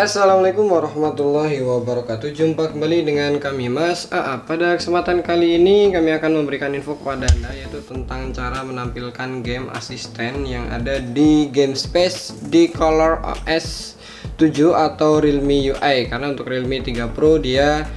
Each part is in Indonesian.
Assalamualaikum warahmatullahi wabarakatuh. Jumpa kembali dengan kami Mas AA. Pada kesempatan kali ini kami akan memberikan info kepada Anda, yaitu tentang cara menampilkan game asisten yang ada di GameSpace di ColorOS 7 atau Realme UI. Karena untuk Realme 3 Pro dia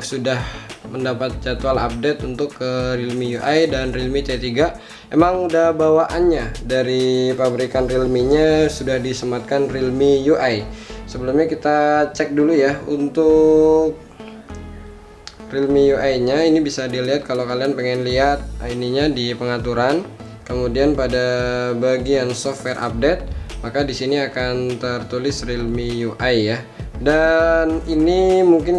sudah mendapat jadwal update untuk ke Realme UI dan Realme C3. Emang udah bawaannya dari pabrikan Realme-nya sudah disematkan Realme UI. Sebelumnya kita cek dulu ya untuk Realme UI-nya. Ini bisa dilihat kalau kalian pengen lihat ininya di pengaturan. Kemudian pada bagian software update, maka di sini akan tertulis Realme UI ya. Dan ini mungkin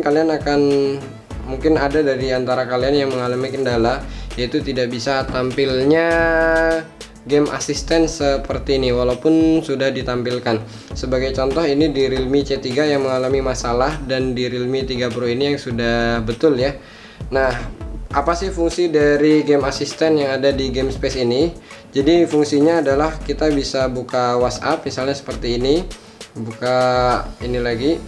ada dari antara kalian yang mengalami kendala, yaitu tidak bisa tampilnya game asisten seperti ini walaupun sudah ditampilkan. Sebagai contoh, ini di Realme C3 yang mengalami masalah dan di Realme 3 Pro ini yang sudah betul ya. Nah, apa sih fungsi dari game asisten yang ada di GameSpace ini? Jadi fungsinya adalah kita bisa buka WhatsApp misalnya seperti ini, buka ini lagi.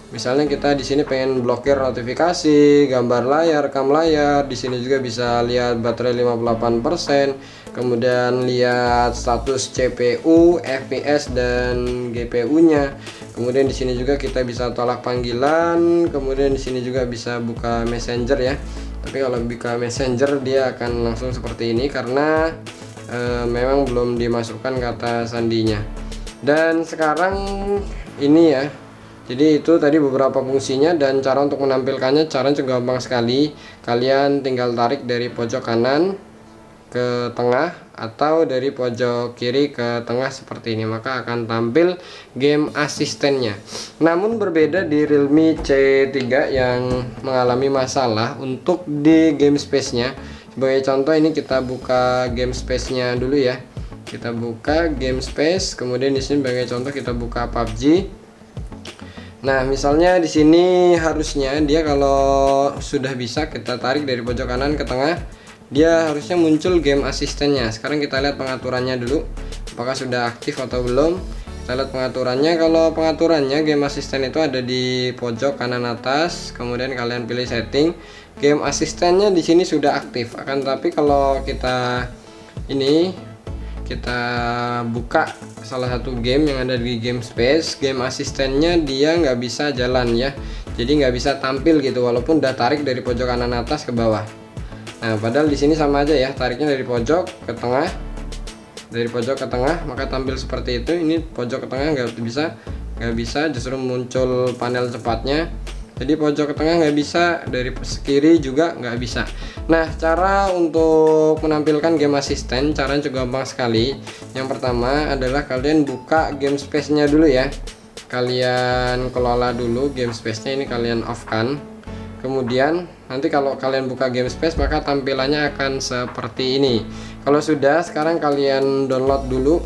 Misalnya kita di sini pengen blokir notifikasi, gambar layar, rekam layar. Di sini juga bisa lihat baterai 58%, kemudian lihat status CPU, FPS dan GPU-nya. Kemudian di sini juga kita bisa tolak panggilan, kemudian di sini juga bisa buka Messenger ya. Tapi kalau buka Messenger dia akan langsung seperti ini karena memang belum dimasukkan kata sandinya. Dan sekarang ini ya. Jadi itu tadi beberapa fungsinya dan cara untuk menampilkannya. Caranya juga gampang sekali. Kalian tinggal tarik dari pojok kanan ke tengah atau dari pojok kiri ke tengah seperti ini, maka akan tampil game asistennya. Namun berbeda di Realme C3 yang mengalami masalah untuk di GameSpace-nya. Sebagai contoh, ini kita buka GameSpace-nya dulu ya. Kita buka GameSpace, kemudian di sini sebagai contoh kita buka PUBG. Nah, misalnya di sini harusnya dia kalau sudah bisa kita tarik dari pojok kanan ke tengah, dia harusnya muncul game asistennya. Sekarang kita lihat pengaturannya dulu, apakah sudah aktif atau belum. Kita lihat pengaturannya. Kalau pengaturannya game asisten itu ada di pojok kanan atas, kemudian kalian pilih setting. Game asistennya di sini sudah aktif. Akan tetapi kalau kita buka salah satu game yang ada di GameSpace, game asistennya dia nggak bisa jalan ya, jadi nggak bisa tampil gitu walaupun udah tarik dari pojok kanan atas ke bawah. Nah, padahal di sini sama aja ya, tariknya dari pojok ke tengah, dari pojok ke tengah maka tampil seperti itu. Ini pojok ke tengah nggak bisa, justru muncul panel cepatnya. Jadi pojok ke tengah nggak bisa, dari kiri juga nggak bisa. Nah, cara untuk menampilkan game asisten caranya juga gampang sekali. Yang pertama adalah kalian buka GameSpace-nya dulu ya. Kalian kelola dulu GameSpace-nya, ini kalian off-kan. Kemudian nanti kalau kalian buka GameSpace maka tampilannya akan seperti ini. Kalau sudah, sekarang kalian download dulu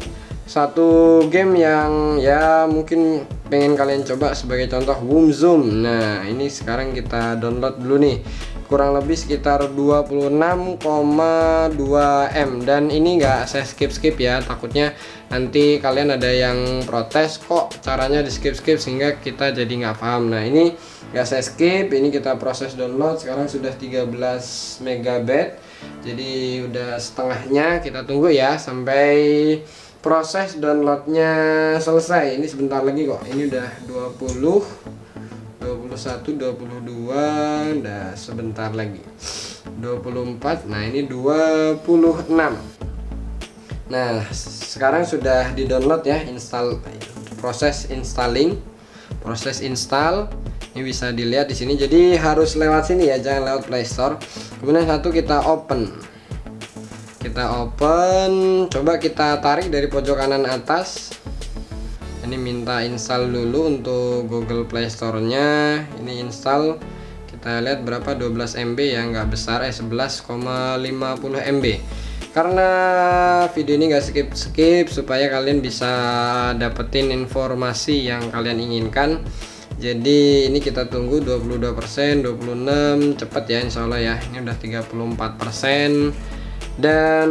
satu game yang ya mungkin pengen kalian coba, sebagai contoh WumZoom. Nah, ini sekarang kita download dulu nih, kurang lebih sekitar 26,2 M. Dan ini nggak saya skip ya, takutnya nanti kalian ada yang protes kok caranya di skip sehingga kita jadi nggak paham. Nah, ini nggak saya skip, ini kita proses download. Sekarang sudah 13 MB, jadi udah setengahnya. Kita tunggu ya sampai proses downloadnya selesai. Ini sebentar lagi kok, ini udah 20, 21, 22, udah sebentar lagi 24. Nah, ini 26. Nah, sekarang sudah di download ya, proses install. Ini bisa dilihat di sini. Jadi harus lewat sini ya, jangan lewat Play Store. Kemudian kita open, coba kita tarik dari pojok kanan atas. Ini minta install dulu untuk Google Play Store-nya. Ini install, kita lihat berapa, 12 MB ya, nggak besar, 11,50 MB. Karena video ini nggak skip supaya kalian bisa dapetin informasi yang kalian inginkan. Jadi ini kita tunggu 22%, 26, cepet ya insya Allah ya. Ini udah 34%. Dan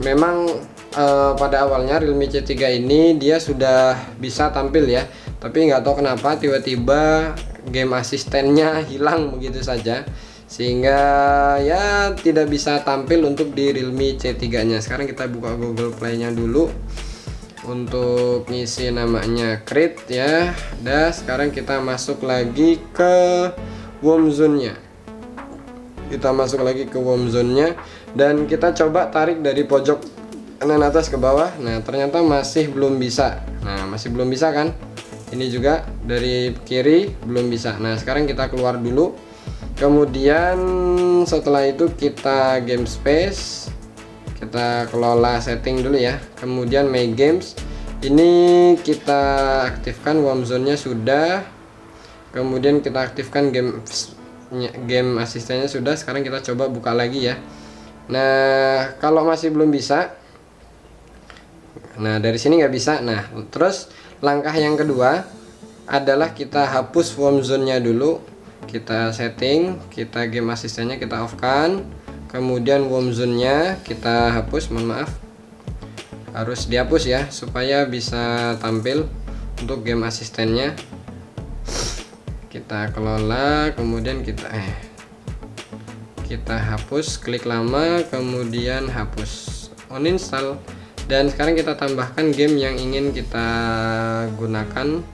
memang pada awalnya Realme C3 ini dia sudah bisa tampil ya, tapi nggak tahu kenapa tiba-tiba game asistennya hilang begitu saja, sehingga ya tidak bisa tampil untuk di Realme C3 nya. Sekarang kita buka Google Play nya dulu untuk ngisi namanya Create ya. Dan sekarang kita masuk lagi ke Warm Zone nya, kita masuk lagi ke Warm Zone nya dan kita coba tarik dari pojok kanan atas ke bawah. Nah ternyata masih belum bisa. Nah masih belum bisa kan, ini juga dari kiri belum bisa. Nah sekarang kita keluar dulu, kemudian setelah itu kita game space, kita kelola setting dulu ya, kemudian My Games ini kita aktifkan warm zone nya sudah, kemudian kita aktifkan game asistennya sudah. Sekarang kita coba buka lagi ya. Nah kalau masih belum bisa, nah dari sini nggak bisa. Nah terus langkah yang kedua adalah kita hapus warm zone nya dulu, kita setting, kita game asistennya kita off kan, kemudian warm zone nya kita hapus, mohon maaf harus dihapus ya supaya bisa tampil untuk game asistennya. Kita kelola, kemudian kita hapus, klik lama, kemudian hapus, uninstall. Dan sekarang kita tambahkan game yang ingin kita gunakan,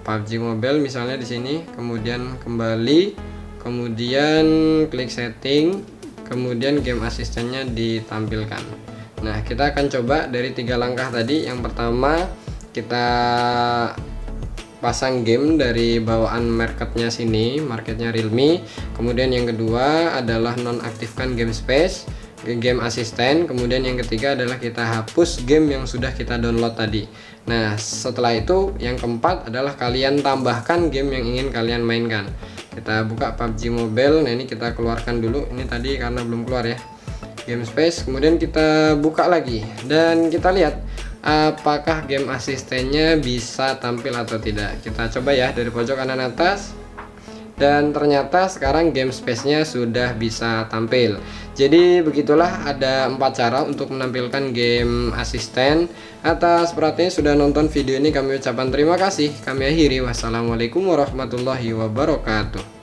PUBG Mobile misalnya di sini, kemudian kembali, kemudian klik setting, kemudian game asistennya ditampilkan. Nah kita akan coba dari 3 langkah tadi. Yang pertama kita pasang game dari bawaan marketnya sini, marketnya Realme. Kemudian yang kedua adalah nonaktifkan game space, game asisten. Kemudian yang ketiga adalah kita hapus game yang sudah kita download tadi. Nah setelah itu yang keempat adalah kalian tambahkan game yang ingin kalian mainkan. Kita buka PUBG Mobile. Nah ini kita keluarkan dulu, ini tadi karena belum keluar ya, game space. Kemudian kita buka lagi dan kita lihat apakah game asistennya bisa tampil atau tidak. Kita coba ya dari pojok kanan atas, dan ternyata sekarang game space-nya sudah bisa tampil. Jadi begitulah, ada 4 cara untuk menampilkan game asisten. Atas perhatiannya sudah nonton video ini kami ucapkan terima kasih. Kami akhiri, wassalamualaikum warahmatullahi wabarakatuh.